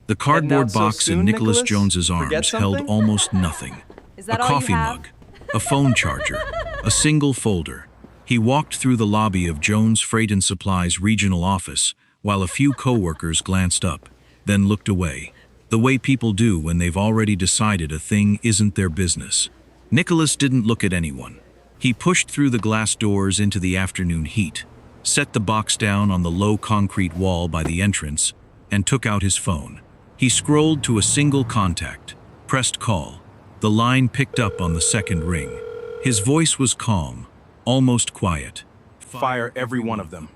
The Heading out cardboard so box in soon, Nicholas Nicholas? Jones's Forget arms held something? almost nothing. Is A that all you coffee have? mug, a phone charger, a single folder. He walked through the lobby of Jones Freight and Supplies regional office while a few coworkers glanced up, then looked away, the way people do when they've already decided a thing isn't their business. Nicholas didn't look at anyone. He pushed through the glass doors into the afternoon heat, set the box down on the low concrete wall by the entrance, and took out his phone. He scrolled to a single contact, pressed call. The line picked up on the second ring. His voice was calm, almost quiet. Fire every one of them.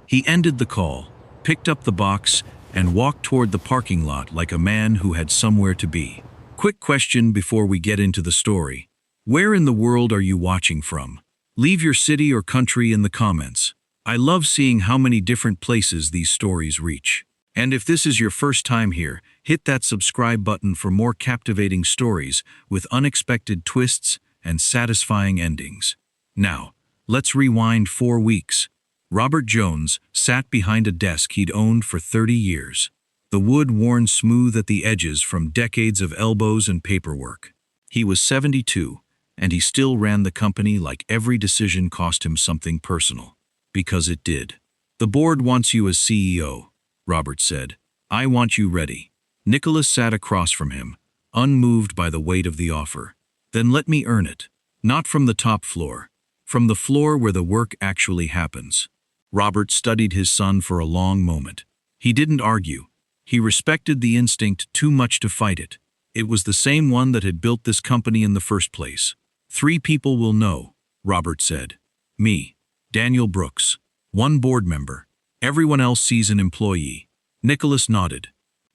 He ended the call, picked up the box, and walked toward the parking lot like a man who had somewhere to be. Quick question before we get into the story. Where in the world are you watching from? Leave your city or country in the comments. I love seeing how many different places these stories reach. And if this is your first time here, hit that subscribe button for more captivating stories with unexpected twists and satisfying endings. Now, let's rewind 4 weeks. Robert Jones sat behind a desk he'd owned for 30 years, the wood worn smooth at the edges from decades of elbows and paperwork. He was 72, and he still ran the company like every decision cost him something personal. Because it did. The board wants you as CEO, Robert said. I want you ready. Nicholas sat across from him, unmoved by the weight of the offer. Then let me earn it. Not from the top floor. From the floor where the work actually happens. Robert studied his son for a long moment. He didn't argue. He respected the instinct too much to fight it. It was the same one that had built this company in the first place. 3 people will know, Robert said. Me, Daniel Brooks, 1 board member. Everyone else sees an employee. Nicholas nodded.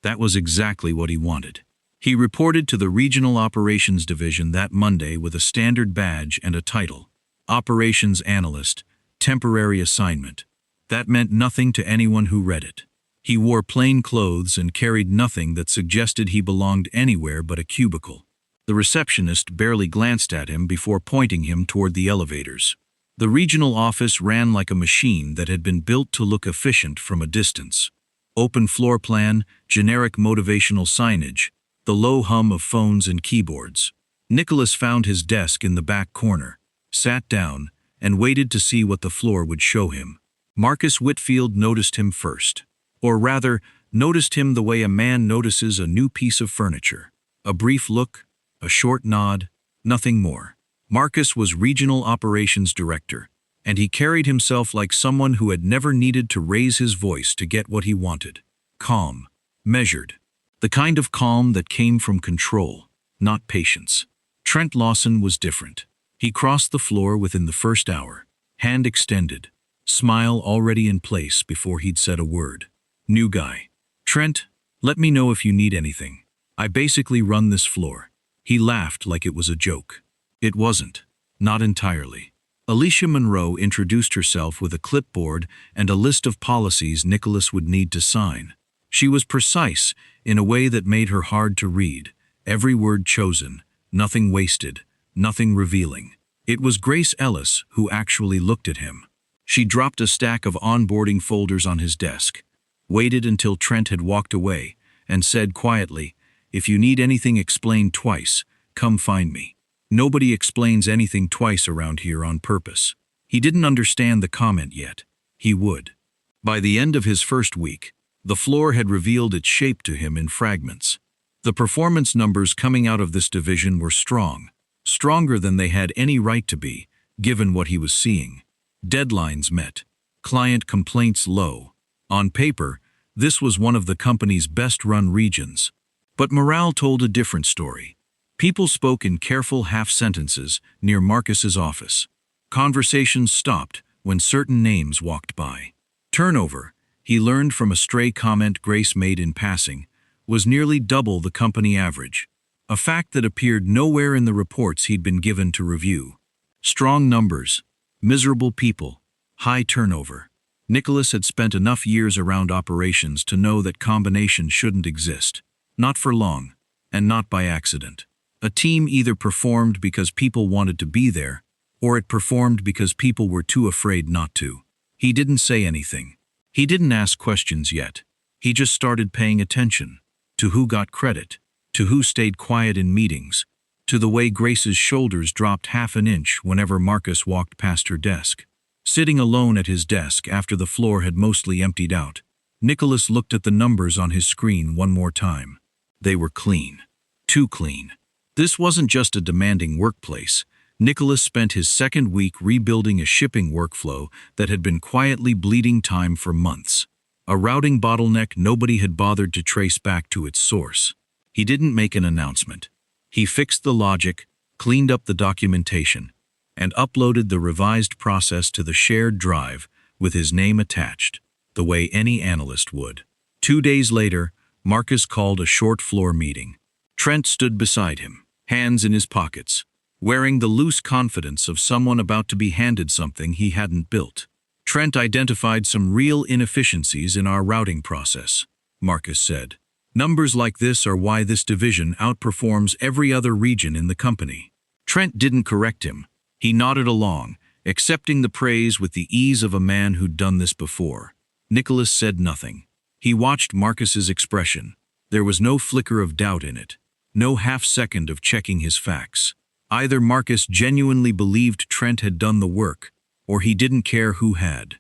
That was exactly what he wanted. He reported to the Regional Operations Division that Monday with a standard badge and a title. Operations Analyst, temporary assignment. That meant nothing to anyone who read it. He wore plain clothes and carried nothing that suggested he belonged anywhere but a cubicle. The receptionist barely glanced at him before pointing him toward the elevators. The regional office ran like a machine that had been built to look efficient from a distance. Open floor plan, generic motivational signage, the low hum of phones and keyboards. Nicholas found his desk in the back corner, sat down, and waited to see what the floor would show him. Marcus Whitfield noticed him first. Or rather, noticed him the way a man notices a new piece of furniture. A brief look, a short nod, nothing more. Marcus was Regional Operations Director, and he carried himself like someone who had never needed to raise his voice to get what he wanted. Calm, measured. The kind of calm that came from control, not patience. Trent Lawson was different. He crossed the floor within the first hour, hand extended, smile already in place before he'd said a word. New guy. Trent, let me know if you need anything. I basically run this floor. He laughed like it was a joke. It wasn't. Not entirely. Alicia Monroe introduced herself with a clipboard and a list of policies Nicholas would need to sign. She was precise in a way that made her hard to read, every word chosen, nothing wasted, nothing revealing. It was Grace Ellis who actually looked at him. She dropped a stack of onboarding folders on his desk, waited until Trent had walked away, and said quietly, "If you need anything explained twice, come find me." Nobody explains anything twice around here on purpose. He didn't understand the comment yet. He would. By the end of his first week, the floor had revealed its shape to him in fragments. The performance numbers coming out of this division were strong, stronger than they had any right to be, given what he was seeing. Deadlines met, client complaints low. On paper, this was one of the company's best-run regions. But morale told a different story. People spoke in careful half-sentences near Marcus's office. Conversations stopped when certain names walked by. Turnover, he learned from a stray comment Grace made in passing, was nearly double the company average, a fact that appeared nowhere in the reports he'd been given to review. Strong numbers, miserable people, high turnover. Nicholas had spent enough years around operations to know that combination shouldn't exist. Not for long, and not by accident. A team either performed because people wanted to be there, or it performed because people were too afraid not to. He didn't say anything. He didn't ask questions yet. He just started paying attention. to who got credit, to who stayed quiet in meetings, to the way Grace's shoulders dropped half an inch whenever Marcus walked past her desk. Sitting alone at his desk after the floor had mostly emptied out, Nicholas looked at the numbers on his screen one more time. They were clean. Too clean. This wasn't just a demanding workplace. Nicholas spent his second week rebuilding a shipping workflow that had been quietly bleeding time for months. A routing bottleneck nobody had bothered to trace back to its source. He didn't make an announcement. He fixed the logic, cleaned up the documentation, and uploaded the revised process to the shared drive with his name attached, the way any analyst would. 2 days later, Marcus called a short floor meeting. Trent stood beside him, hands in his pockets, wearing the loose confidence of someone about to be handed something he hadn't built. Trent identified some real inefficiencies in our routing process, Marcus said. Numbers like this are why this division outperforms every other region in the company. Trent didn't correct him. He nodded along, accepting the praise with the ease of a man who'd done this before. Nicholas said nothing. He watched Marcus's expression. There was no flicker of doubt in it, no half-second of checking his facts. Either Marcus genuinely believed Trent had done the work, or he didn't care who had.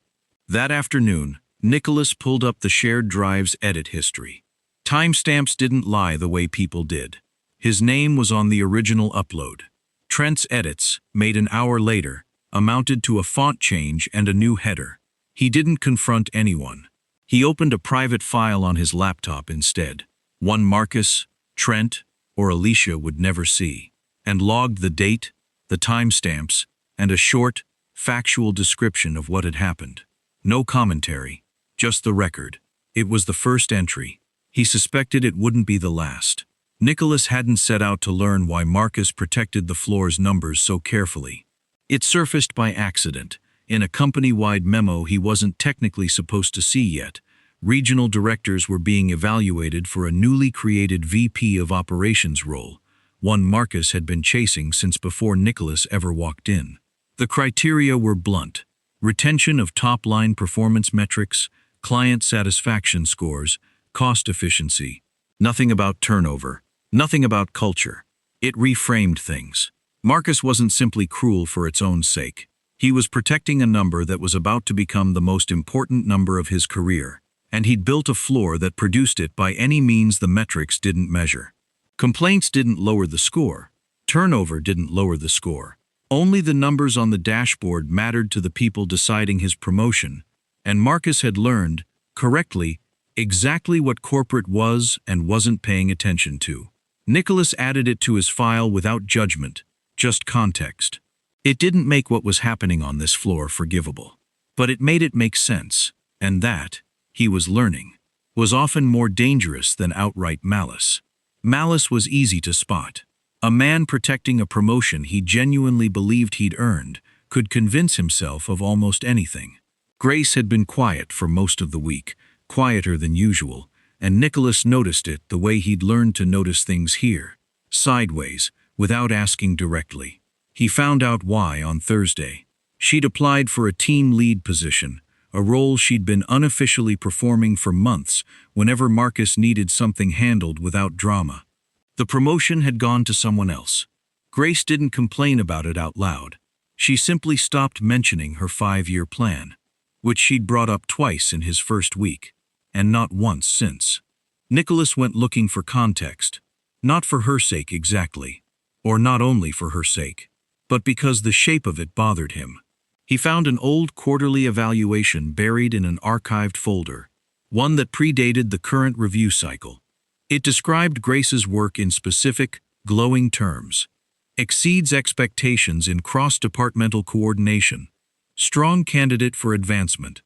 That afternoon, Nicholas pulled up the shared drive's edit history. Timestamps didn't lie the way people did. His name was on the original upload. Trent's edits, made an hour later, amounted to a font change and a new header. He didn't confront anyone. He opened a private file on his laptop instead, one Marcus, Trent, or Alicia would never see, and logged the date, the timestamps, and a short, factual description of what had happened. No commentary, just the record. It was the first entry. He suspected it wouldn't be the last. Nicholas hadn't set out to learn why Marcus protected the floor's numbers so carefully. It surfaced by accident, in a company-wide memo he wasn't technically supposed to see yet. Regional directors were being evaluated for a newly created VP of Operations role, one Marcus had been chasing since before Nicholas ever walked in. The criteria were blunt: retention of top-line performance metrics, client satisfaction scores, cost efficiency. Nothing about turnover, nothing about culture. It reframed things. Marcus wasn't simply cruel for its own sake. He was protecting a number that was about to become the most important number of his career, and he'd built a floor that produced it by any means the metrics didn't measure. Complaints didn't lower the score. Turnover didn't lower the score. Only the numbers on the dashboard mattered to the people deciding his promotion, and Marcus had learned, correctly, exactly what corporate was and wasn't paying attention to. Nicholas added it to his file without judgment, just context. It didn't make what was happening on this floor forgivable, but it made it make sense, and that, he was learning, was often more dangerous than outright malice. Malice was easy to spot. A man protecting a promotion he genuinely believed he'd earned could convince himself of almost anything. Grace had been quiet for most of the week, quieter than usual, and Nicholas noticed it the way he'd learned to notice things here, sideways, without asking directly. He found out why on Thursday. She'd applied for a team lead position, a role she'd been unofficially performing for months whenever Marcus needed something handled without drama. The promotion had gone to someone else. Grace didn't complain about it out loud. She simply stopped mentioning her 5-year plan, which she'd brought up twice in his first week, and not once since. Nicholas went looking for context, not for her sake exactly, or not only for her sake, but because the shape of it bothered him. He found an old quarterly evaluation buried in an archived folder, one that predated the current review cycle. It described Grace's work in specific, glowing terms. Exceeds expectations in cross-departmental coordination. Strong candidate for advancement.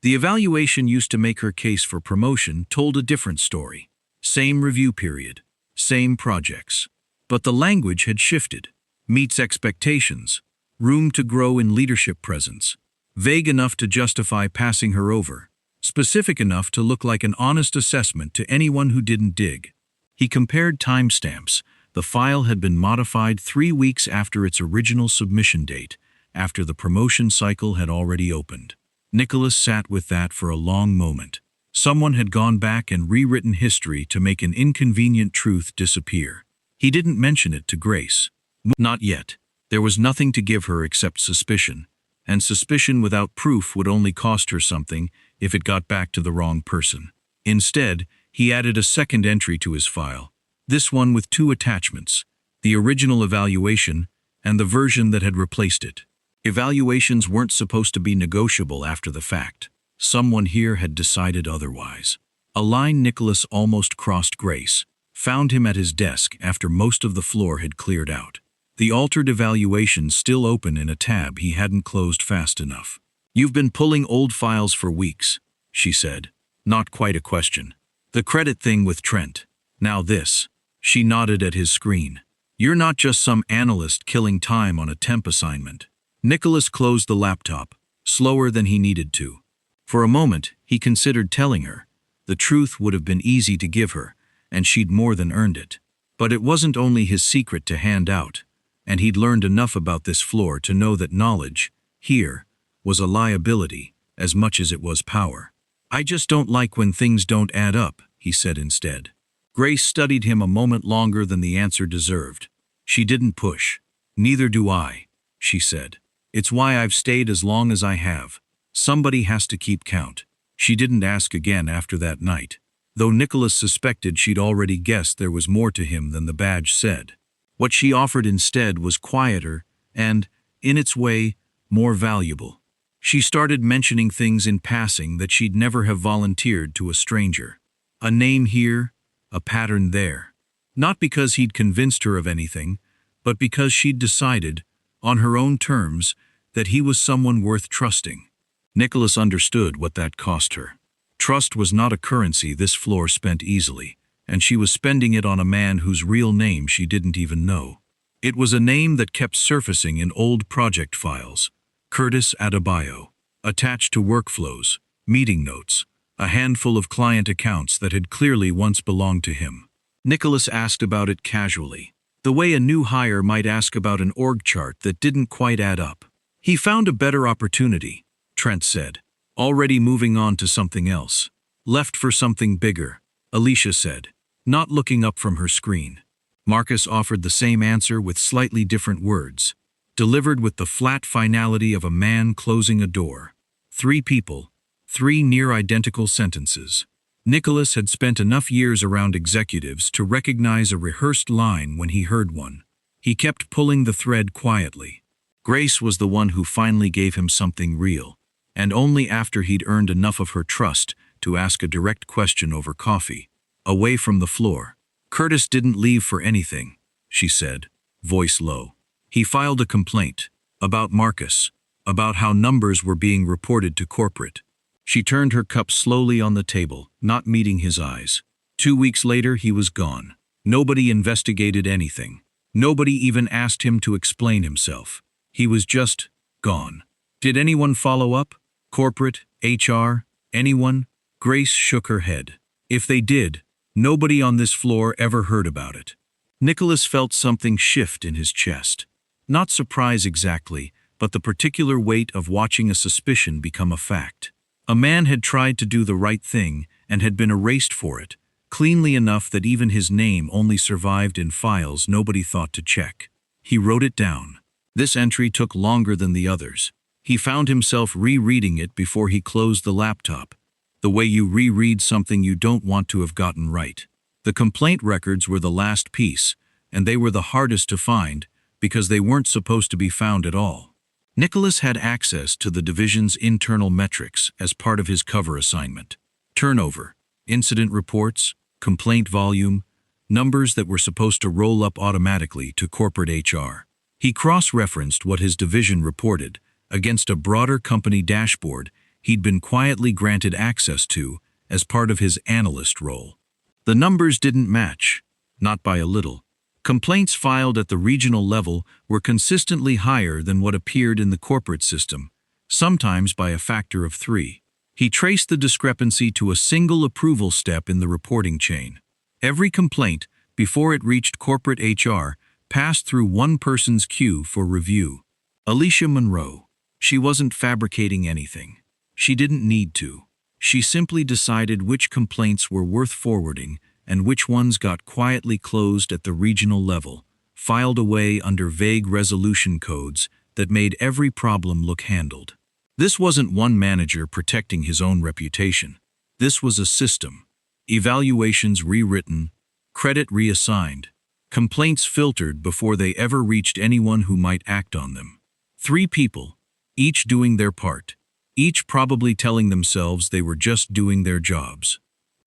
The evaluation used to make her case for promotion told a different story. Same review period, same projects. But the language had shifted. Meets expectations. Room to grow in leadership presence. Vague enough to justify passing her over. Specific enough to look like an honest assessment to anyone who didn't dig. He compared timestamps. The file had been modified 3 weeks after its original submission date, after the promotion cycle had already opened. Nicholas sat with that for a long moment. Someone had gone back and rewritten history to make an inconvenient truth disappear. He didn't mention it to Grace. Not yet. There was nothing to give her except suspicion, and suspicion without proof would only cost her something if it got back to the wrong person. Instead, he added a second entry to his file, this one with 2 attachments, the original evaluation and the version that had replaced it. Evaluations weren't supposed to be negotiable after the fact. Someone here had decided otherwise. A line Nicholas almost crossed Grace, found him at his desk after most of the floor had cleared out. The altered evaluation still open in a tab he hadn't closed fast enough. "You've been pulling old files for weeks," she said. Not quite a question. "The credit thing with Trent. Now this." She nodded at his screen. "You're not just some analyst killing time on a temp assignment." Nicholas closed the laptop, slower than he needed to. For a moment, he considered telling her. The truth would have been easy to give her, and she'd more than earned it. But it wasn't only his secret to hand out, and he'd learned enough about this floor to know that knowledge, here, was a liability as much as it was power. "I just don't like when things don't add up," he said instead. Grace studied him a moment longer than the answer deserved. She didn't push. "Neither do I," she said. "It's why I've stayed as long as I have. Somebody has to keep count." She didn't ask again after that night, though Nicholas suspected she'd already guessed there was more to him than the badge said. What she offered instead was quieter and, in its way, more valuable. She started mentioning things in passing that she'd never have volunteered to a stranger. A name here, a pattern there. Not because he'd convinced her of anything, but because she'd decided, on her own terms, that he was someone worth trusting. Nicholas understood what that cost her. Trust was not a currency this floor spent easily, and she was spending it on a man whose real name she didn't even know. It was a name that kept surfacing in old project files, Curtis Adebayo, attached to workflows, meeting notes, a handful of client accounts that had clearly once belonged to him. Nicholas asked about it casually, the way a new hire might ask about an org chart that didn't quite add up. "He found a better opportunity," Trent said, "already moving on to something else. Left for something bigger," Alicia said, not looking up from her screen. Marcus offered the same answer with slightly different words, delivered with the flat finality of a man closing a door. 3 people, 3 near-identical sentences. Nicholas had spent enough years around executives to recognize a rehearsed line when he heard one. He kept pulling the thread quietly. Grace was the one who finally gave him something real, and only after he'd earned enough of her trust to ask a direct question over coffee, away from the floor. "Curtis didn't leave for anything," she said, voice low. "He filed a complaint about Marcus, about how numbers were being reported to corporate." She turned her cup slowly on the table, not meeting his eyes. 2 weeks later, he was gone. Nobody investigated anything. Nobody even asked him to explain himself. He was just gone. Did anyone follow up? Corporate, HR, anyone? Grace shook her head. If they did, nobody on this floor ever heard about it. Nicholas felt something shift in his chest. Not surprise exactly, but the particular weight of watching a suspicion become a fact. A man had tried to do the right thing and had been erased for it, cleanly enough that even his name only survived in files nobody thought to check. He wrote it down. This entry took longer than the others. He found himself rereading it before he closed the laptop, the way you reread something you don't want to have gotten right. The complaint records were the last piece, and they were the hardest to find because they weren't supposed to be found at all. Nicholas had access to the division's internal metrics as part of his cover assignment. Turnover, incident reports, complaint volume, numbers that were supposed to roll up automatically to corporate HR. He cross-referenced what his division reported against a broader company dashboard he'd been quietly granted access to as part of his analyst role. The numbers didn't match, not by a little. Complaints filed at the regional level were consistently higher than what appeared in the corporate system, sometimes by a factor of 3. He traced the discrepancy to a single approval step in the reporting chain. Every complaint, before it reached corporate HR, passed through one person's queue for review. Alicia Monroe. She wasn't fabricating anything. She didn't need to. She simply decided which complaints were worth forwarding and which ones got quietly closed at the regional level, filed away under vague resolution codes that made every problem look handled. This wasn't one manager protecting his own reputation. This was a system. Evaluations rewritten, credit reassigned, complaints filtered before they ever reached anyone who might act on them. 3 people, each doing their part, each probably telling themselves they were just doing their jobs.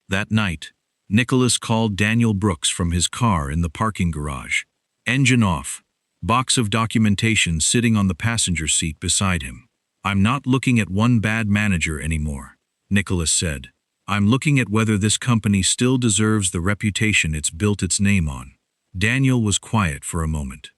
That night, Nicholas called Daniel Brooks from his car in the parking garage. Engine off, box of documentation sitting on the passenger seat beside him. "I'm not looking at one bad manager anymore," Nicholas said. "I'm looking at whether this company still deserves the reputation it's built its name on." Daniel was quiet for a moment.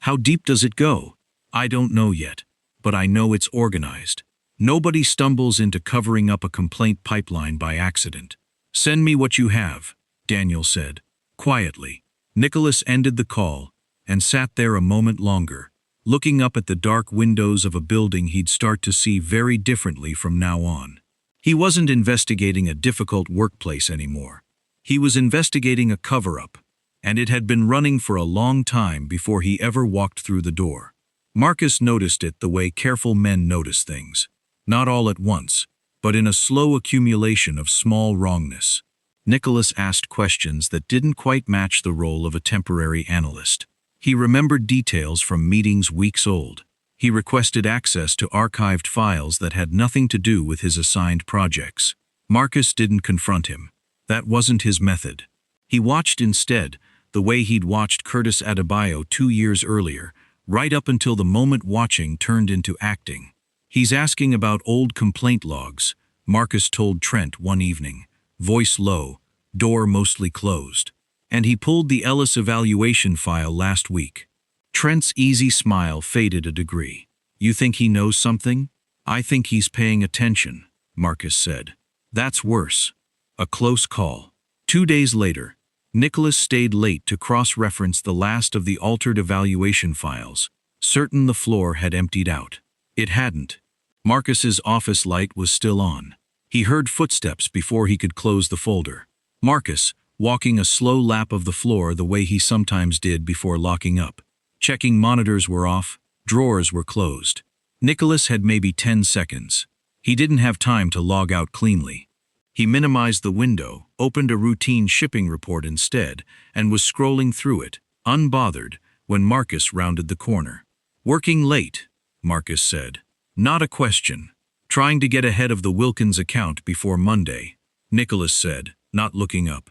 "How deep does it go?" "I don't know yet, but I know it's organized. Nobody stumbles into covering up a complaint pipeline by accident." "Send me what you have," Daniel said, quietly. Nicholas ended the call and sat there a moment longer, looking up at the dark windows of a building he'd start to see very differently from now on. He wasn't investigating a difficult workplace anymore. He was investigating a cover-up, and it had been running for a long time before he ever walked through the door. Marcus noticed it the way careful men notice things. Not all at once, but in a slow accumulation of small wrongness. Nicholas asked questions that didn't quite match the role of a temporary analyst. He remembered details from meetings weeks old. He requested access to archived files that had nothing to do with his assigned projects. Marcus didn't confront him. That wasn't his method. He watched instead, the way he'd watched Curtis Adebayo 2 years earlier, right up until the moment watching turned into acting. "He's asking about old complaint logs," Marcus told Trent one evening, voice low, door mostly closed. "And he pulled the Ellis evaluation file last week." Trent's easy smile faded a degree. "You think he knows something?" "I think he's paying attention," Marcus said. "That's worse." A close call. 2 days later, Nicholas stayed late to cross-reference the last of the altered evaluation files, certain the floor had emptied out. It hadn't. Marcus's office light was still on. He heard footsteps before he could close the folder. Marcus, walking a slow lap of the floor the way he sometimes did before locking up. Checking monitors were off, drawers were closed. Nicholas had maybe 10 seconds. He didn't have time to log out cleanly. He minimized the window, opened a routine shipping report instead, and was scrolling through it, unbothered, when Marcus rounded the corner. "Working late," Marcus said. "Not a question. Trying to get ahead of the Wilkins account before Monday," Nicholas said, not looking up.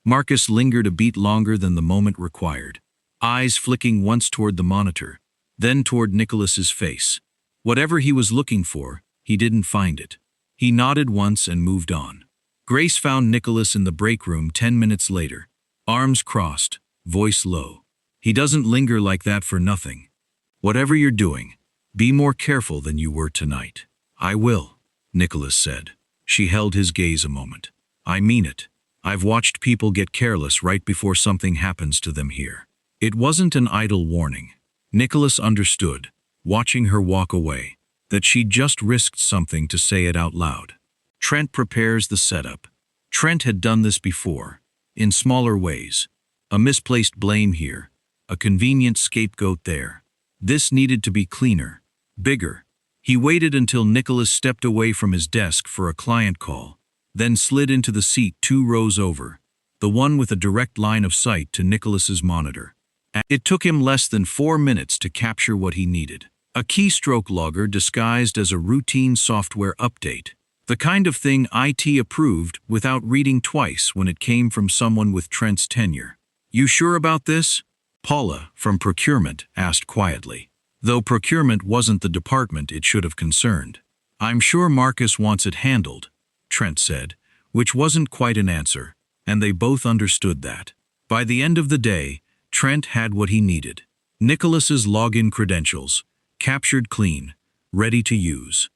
Marcus lingered a beat longer than the moment required, eyes flicking once toward the monitor, then toward Nicholas's face. Whatever he was looking for, he didn't find it. He nodded once and moved on. Grace found Nicholas in the break room 10 minutes later, arms crossed, voice low. "He doesn't linger like that for nothing. Whatever you're doing, be more careful than you were tonight." "I will," Nicholas said. She held his gaze a moment. "I mean it. I've watched people get careless right before something happens to them here." It wasn't an idle warning. Nicholas understood, watching her walk away, that she'd just risked something to say it out loud. Trent prepares the setup. Trent had done this before, in smaller ways. A misplaced blame here, a convenient scapegoat there. This needed to be cleaner, bigger. He waited until Nicholas stepped away from his desk for a client call, then slid into the seat 2 rows over, the one with a direct line of sight to Nicholas's monitor. It took him less than 4 minutes to capture what he needed. A keystroke logger disguised as a routine software update. The kind of thing IT approved without reading twice when it came from someone with Trent's tenure. "You sure about this?" Paula, from procurement, asked quietly, though procurement wasn't the department it should have concerned. "I'm sure Marcus wants it handled," Trent said, which wasn't quite an answer, and they both understood that. By the end of the day, Trent had what he needed. Nicholas's login credentials, captured clean, ready to use.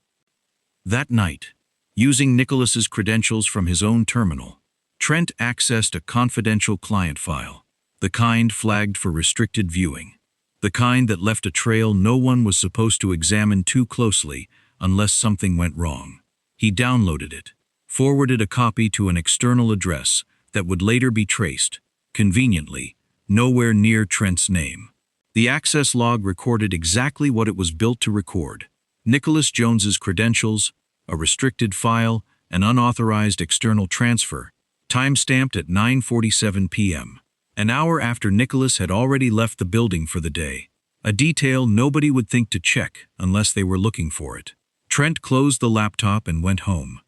That night, using Nicholas's credentials from his own terminal, Trent accessed a confidential client file, the kind flagged for restricted viewing, the kind that left a trail no one was supposed to examine too closely unless something went wrong. He downloaded it. forwarded a copy to an external address that would later be traced, conveniently, nowhere near Trent's name. The access log recorded exactly what it was built to record: Nicholas Jones's credentials, a restricted file, an unauthorized external transfer, time-stamped at 9:47 p.m., an hour after Nicholas had already left the building for the day, a detail nobody would think to check unless they were looking for it. Trent closed the laptop and went home.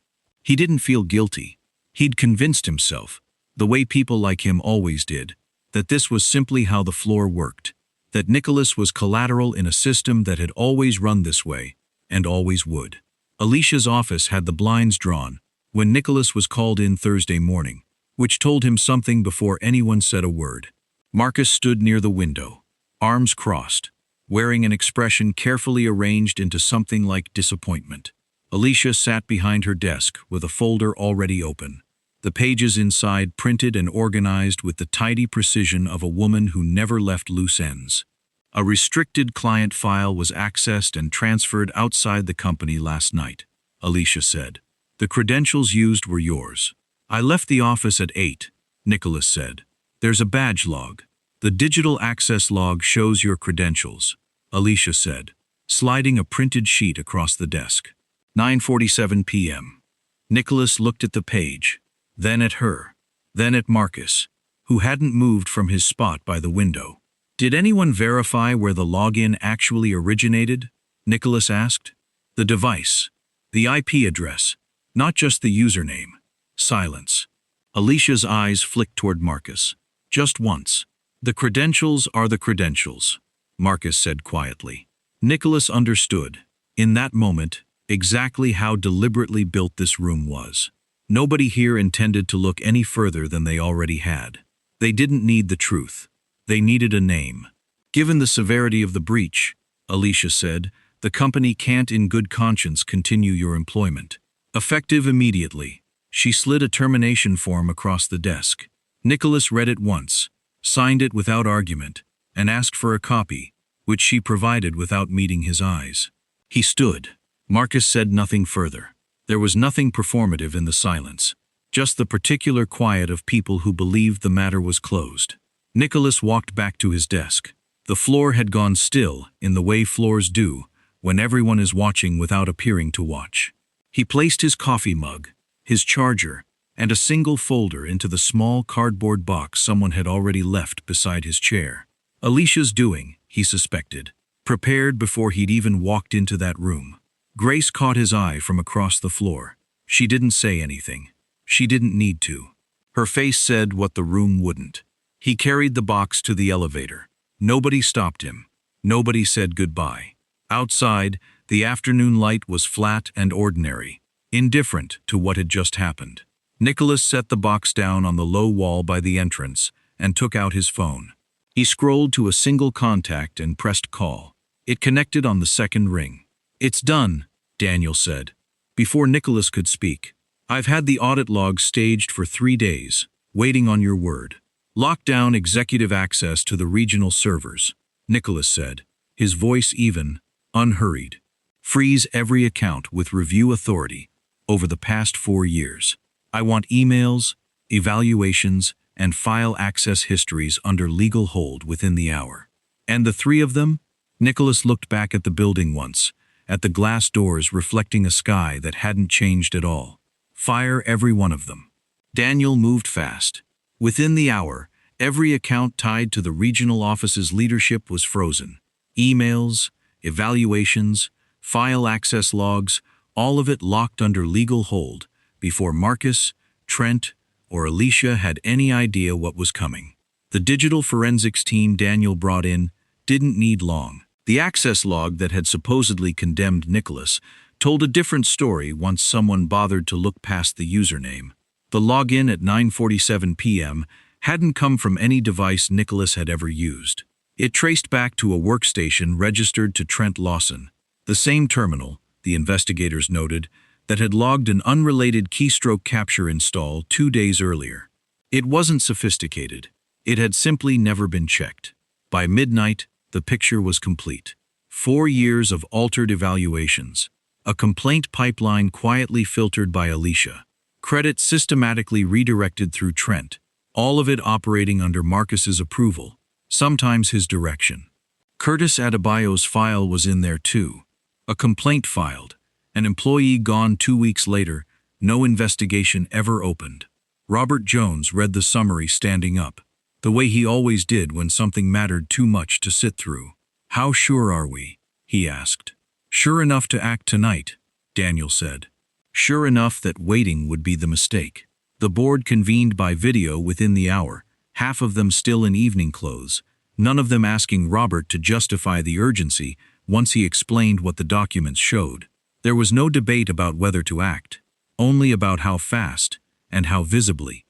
He didn't feel guilty. He'd convinced himself, the way people like him always did, that this was simply how the floor worked, that Nicholas was collateral in a system that had always run this way, and always would. Alicia's office had the blinds drawn when Nicholas was called in Thursday morning, which told him something before anyone said a word. Marcus stood near the window, arms crossed, wearing an expression carefully arranged into something like disappointment. Alicia sat behind her desk with a folder already open, the pages inside printed and organized with the tidy precision of a woman who never left loose ends. A restricted client file was accessed and transferred outside the company last night, Alicia said. The credentials used were yours. I left the office at 8, Nicholas said. There's a badge log. The digital access log shows your credentials, Alicia said, sliding a printed sheet across the desk. 9:47 p.m. Nicholas looked at the page, then at her, then at Marcus, who hadn't moved from his spot by the window. Did anyone verify where the login actually originated? Nicholas asked. The device, the IP address, not just the username. Silence. Alicia's eyes flicked toward Marcus. Just once. The credentials are the credentials, Marcus said quietly. Nicholas understood, in that moment, exactly how deliberately built this room was. Nobody here intended to look any further than they already had. They didn't need the truth. They needed a name. Given the severity of the breach, Alicia said, the company can't in good conscience continue your employment. Effective immediately. She slid a termination form across the desk. Nicholas read it once, signed it without argument, and asked for a copy, which she provided without meeting his eyes. He stood. Marcus said nothing further. There was nothing performative in the silence, just the particular quiet of people who believed the matter was closed. Nicholas walked back to his desk. The floor had gone still in the way floors do when everyone is watching without appearing to watch. He placed his coffee mug, his charger, and a single folder into the small cardboard box someone had already left beside his chair. Alicia's doing, he suspected, prepared before he'd even walked into that room. Grace caught his eye from across the floor. She didn't say anything. She didn't need to. Her face said what the room wouldn't. He carried the box to the elevator. Nobody stopped him. Nobody said goodbye. Outside, the afternoon light was flat and ordinary, indifferent to what had just happened. Nicholas set the box down on the low wall by the entrance and took out his phone. He scrolled to a single contact and pressed call. It connected on the second ring. It's done, Daniel said, before Nicholas could speak. I've had the audit log staged for 3 days, waiting on your word. Lock down executive access to the regional servers, Nicholas said, his voice even, unhurried. Freeze every account with review authority over the past 4 years. I want emails, evaluations, and file access histories under legal hold within the hour. And the 3 of them? Nicholas looked back at the building once, at the glass doors reflecting a sky that hadn't changed at all. Fire every one of them. Daniel moved fast. Within the hour, every account tied to the regional office's leadership was frozen. Emails, evaluations, file access logs, all of it locked under legal hold before Marcus, Trent, or Alicia had any idea what was coming. The digital forensics team Daniel brought in didn't need long. The access log that had supposedly condemned Nicholas told a different story once someone bothered to look past the username. The login at 9:47 p.m. hadn't come from any device Nicholas had ever used. It traced back to a workstation registered to Trent Lawson, the same terminal, the investigators noted, that had logged an unrelated keystroke capture install 2 days earlier. It wasn't sophisticated. It had simply never been checked. By midnight, the picture was complete. 4 years of altered evaluations. A complaint pipeline quietly filtered by Alicia. Credit systematically redirected through Trent, all of it operating under Marcus's approval, sometimes his direction. Curtis Adebayo's file was in there too. A complaint filed, an employee gone 2 weeks later, no investigation ever opened. Robert Jones read the summary standing up, the way he always did when something mattered too much to sit through. "How sure are we?" he asked. "Sure enough to act tonight," Daniel said. Sure enough that waiting would be the mistake. The board convened by video within the hour, half of them still in evening clothes, none of them asking Robert to justify the urgency once he explained what the documents showed. There was no debate about whether to act, only about how fast and how visibly.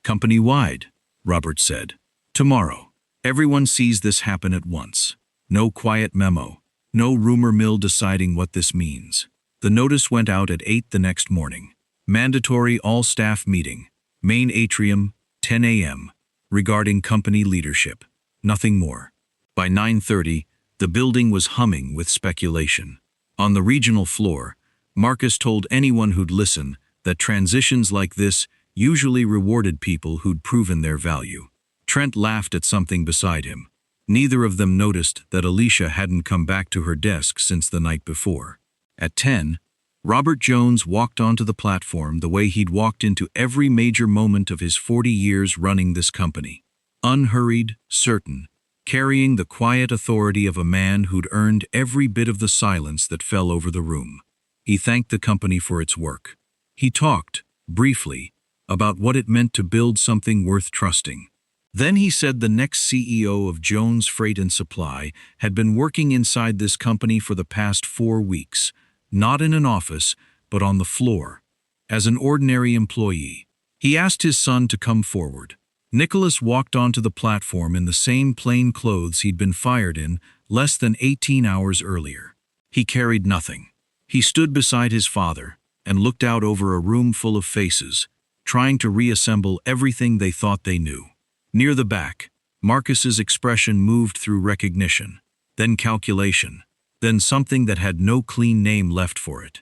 "Company-wide," Robert said. "Tomorrow. Everyone sees this happen at once. No quiet memo. No rumor mill deciding what this means." The notice went out at 8 the next morning. Mandatory all-staff meeting. Main atrium, 10 a.m. Regarding company leadership. Nothing more. By 9:30, the building was humming with speculation. On the regional floor, Marcus told anyone who'd listen that transitions like this usually rewarded people who'd proven their value. Trent laughed at something beside him. Neither of them noticed that Alicia hadn't come back to her desk since the night before. At 10, Robert Jones walked onto the platform the way he'd walked into every major moment of his 40 years running this company. Unhurried, certain, carrying the quiet authority of a man who'd earned every bit of the silence that fell over the room. He thanked the company for its work. He talked, briefly, about what it meant to build something worth trusting. Then he said the next CEO of Jones Freight and Supply had been working inside this company for the past 4 weeks, not in an office, but on the floor, as an ordinary employee. He asked his son to come forward. Nicholas walked onto the platform in the same plain clothes he'd been fired in less than 18 hours earlier. He carried nothing. He stood beside his father and looked out over a room full of faces, trying to reassemble everything they thought they knew. Near the back, Marcus's expression moved through recognition, then calculation, then something that had no clean name left for it.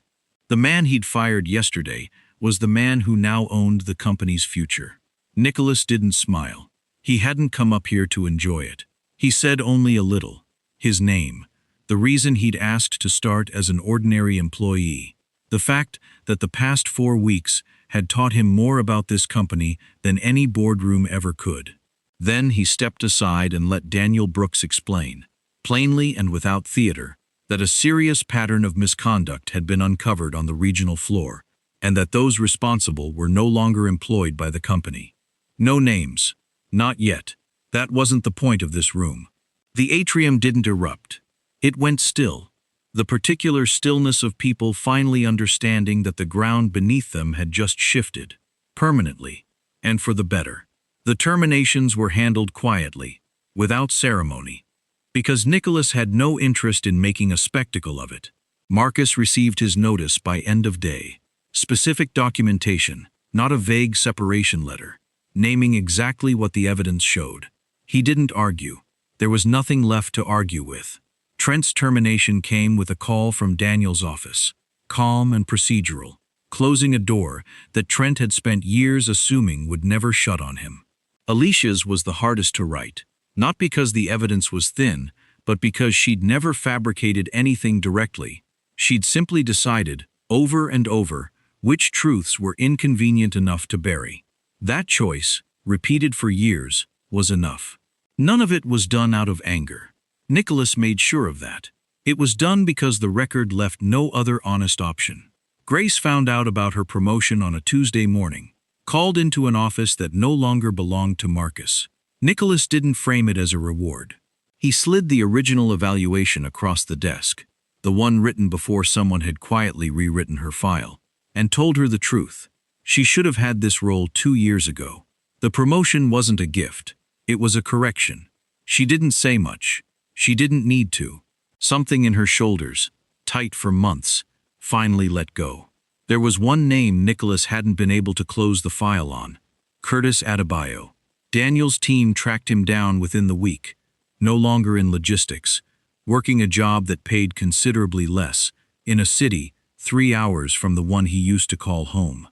The man he'd fired yesterday was the man who now owned the company's future. Nicholas didn't smile. He hadn't come up here to enjoy it. He said only a little. His name, the reason he'd asked to start as an ordinary employee, the fact that the past 4 weeks had taught him more about this company than any boardroom ever could. Then he stepped aside and let Daniel Brooks explain, plainly and without theater, that a serious pattern of misconduct had been uncovered on the regional floor, and that those responsible were no longer employed by the company. No names. Not yet. That wasn't the point of this room. The atrium didn't erupt. It went still. The particular stillness of people finally understanding that the ground beneath them had just shifted, permanently, and for the better. The terminations were handled quietly, without ceremony, because Nicholas had no interest in making a spectacle of it. Marcus received his notice by end of day. Specific documentation, not a vague separation letter, naming exactly what the evidence showed. He didn't argue. There was nothing left to argue with. Trent's termination came with a call from Daniel's office, calm and procedural, closing a door that Trent had spent years assuming would never shut on him. Alicia's was the hardest to write, not because the evidence was thin, but because she'd never fabricated anything directly. She'd simply decided, over and over, which truths were inconvenient enough to bury. That choice, repeated for years, was enough. None of it was done out of anger. Nicholas made sure of that. It was done because the record left no other honest option. Grace found out about her promotion on a Tuesday morning, called into an office that no longer belonged to Marcus. Nicholas didn't frame it as a reward. He slid the original evaluation across the desk, the one written before someone had quietly rewritten her file, and told her the truth. She should have had this role 2 years ago. The promotion wasn't a gift. It was a correction. She didn't say much. She didn't need to. Something in her shoulders, tight for months, finally let go. There was one name Nicholas hadn't been able to close the file on: Curtis Adebayo. Daniel's team tracked him down within the week, no longer in logistics, working a job that paid considerably less, in a city 3 hours from the one he used to call home.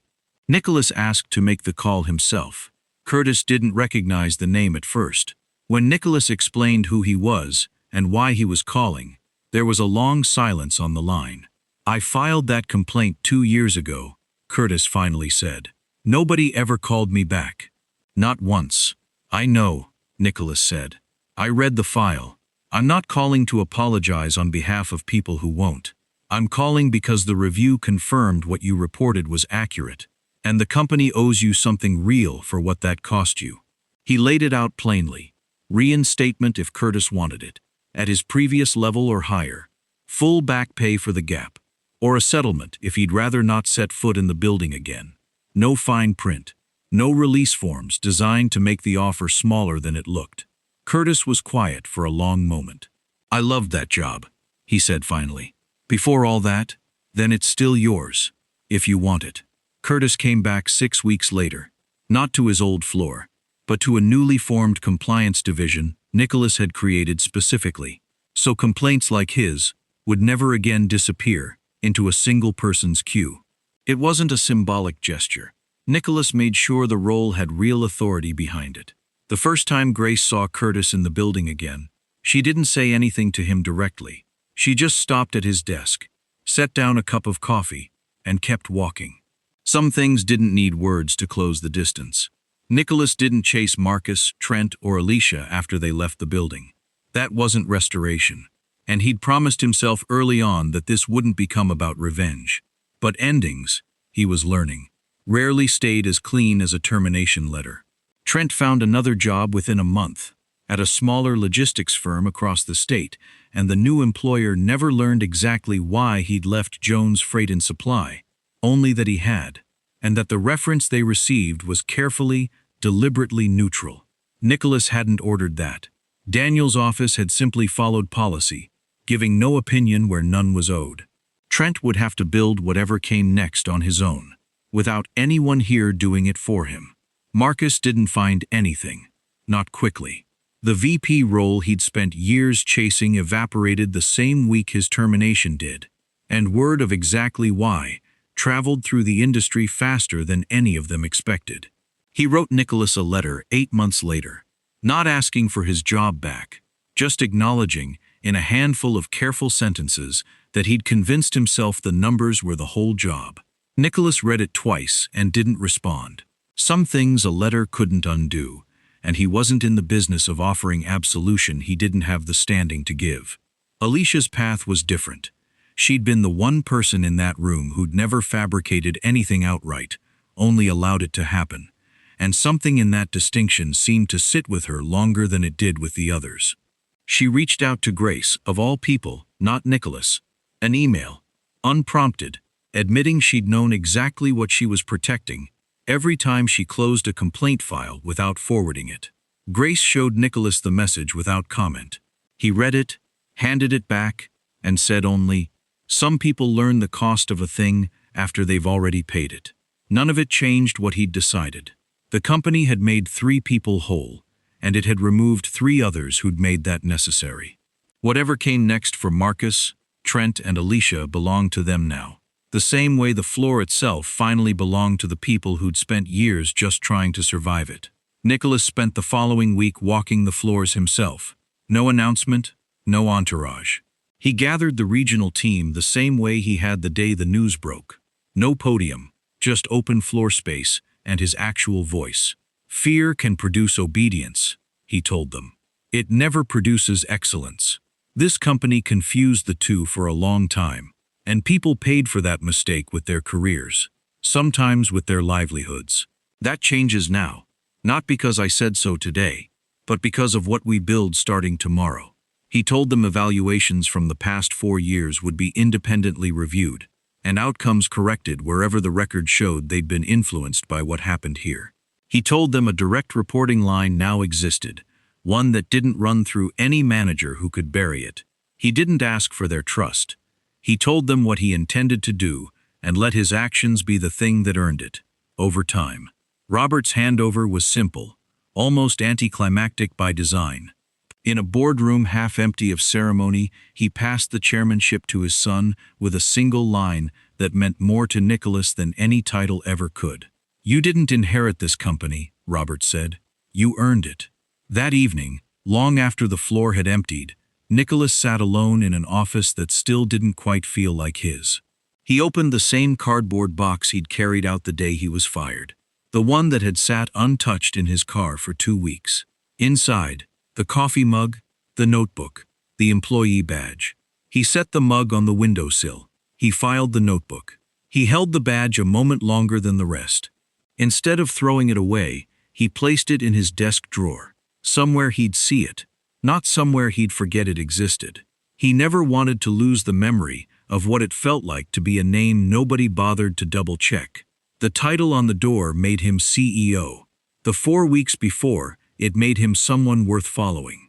Nicholas asked to make the call himself. Curtis didn't recognize the name at first. When Nicholas explained who he was and why he was calling, there was a long silence on the line. "I filed that complaint 2 years ago," Curtis finally said. "Nobody ever called me back. Not once." "I know," Nicholas said. "I read the file. I'm not calling to apologize on behalf of people who won't. I'm calling because the review confirmed what you reported was accurate, and the company owes you something real for what that cost you." He laid it out plainly. Reinstatement if Curtis wanted it, at his previous level or higher. Full back pay for the gap, or a settlement if he'd rather not set foot in the building again. No fine print. No release forms designed to make the offer smaller than it looked. Curtis was quiet for a long moment. "I loved that job," he said finally. "Before all that, then it's still yours, if you want it." Curtis came back 6 weeks later, not to his old floor, but to a newly formed compliance division Nicholas had created specifically, so complaints like his would never again disappear into a single person's queue. It wasn't a symbolic gesture. Nicholas made sure the role had real authority behind it. The first time Grace saw Curtis in the building again, she didn't say anything to him directly. She just stopped at his desk, set down a cup of coffee, and kept walking. Some things didn't need words to close the distance. Nicholas didn't chase Marcus, Trent, or Alicia after they left the building. That wasn't restoration, and he'd promised himself early on that this wouldn't become about revenge. But endings, he was learning, rarely stayed as clean as a termination letter. Trent found another job within a month, at a smaller logistics firm across the state, and the new employer never learned exactly why he'd left Jones Freight and Supply, only that he had, and that the reference they received was carefully, deliberately neutral. Nicholas hadn't ordered that. Daniel's office had simply followed policy, giving no opinion where none was owed. Trent would have to build whatever came next on his own, without anyone here doing it for him. Marcus didn't find anything, not quickly. The VP role he'd spent years chasing evaporated the same week his termination did, and word of exactly why traveled through the industry faster than any of them expected. He wrote Nicholas a letter 8 months later, not asking for his job back, just acknowledging, in a handful of careful sentences, that he'd convinced himself the numbers were the whole job. Nicholas read it twice and didn't respond. Some things a letter couldn't undo, and he wasn't in the business of offering absolution he didn't have the standing to give. Alicia's path was different. She'd been the one person in that room who'd never fabricated anything outright, only allowed it to happen, and something in that distinction seemed to sit with her longer than it did with the others. She reached out to Grace, of all people, not Nicholas, an email, unprompted, admitting she'd known exactly what she was protecting every time she closed a complaint file without forwarding it. Grace showed Nicholas the message without comment. He read it, handed it back, and said only, "Some people learn the cost of a thing after they've already paid it." None of it changed what he'd decided. The company had made 3 people whole, and it had removed 3 others who'd made that necessary. Whatever came next for Marcus, Trent, and Alicia belonged to them now, the same way the floor itself finally belonged to the people who'd spent years just trying to survive it. Nicholas spent the following week walking the floors himself. No announcement, no entourage. He gathered the regional team the same way he had the day the news broke. No podium, just open floor space and his actual voice. "Fear can produce obedience," he told them. "It never produces excellence." This company confused the two for a long time, and people paid for that mistake with their careers, sometimes with their livelihoods. That changes now, not because I said so today, but because of what we build starting tomorrow. He told them evaluations from the past 4 years would be independently reviewed, and outcomes corrected wherever the record showed they'd been influenced by what happened here. He told them a direct reporting line now existed, one that didn't run through any manager who could bury it. He didn't ask for their trust. He told them what he intended to do and let his actions be the thing that earned it, over time. Robert's handover was simple, almost anticlimactic by design. In a boardroom half empty of ceremony, he passed the chairmanship to his son with a single line that meant more to Nicholas than any title ever could. You didn't inherit this company, Robert said. You earned it. That evening, long after the floor had emptied, Nicholas sat alone in an office that still didn't quite feel like his. He opened the same cardboard box he'd carried out the day he was fired, the one that had sat untouched in his car for 2 weeks. Inside, the coffee mug, the notebook, the employee badge. He set the mug on the windowsill. He filed the notebook. He held the badge a moment longer than the rest. Instead of throwing it away, he placed it in his desk drawer, somewhere he'd see it, not somewhere he'd forget it existed. He never wanted to lose the memory of what it felt like to be a name nobody bothered to double-check. The title on the door made him CEO. The 4 weeks before, it made him someone worth following.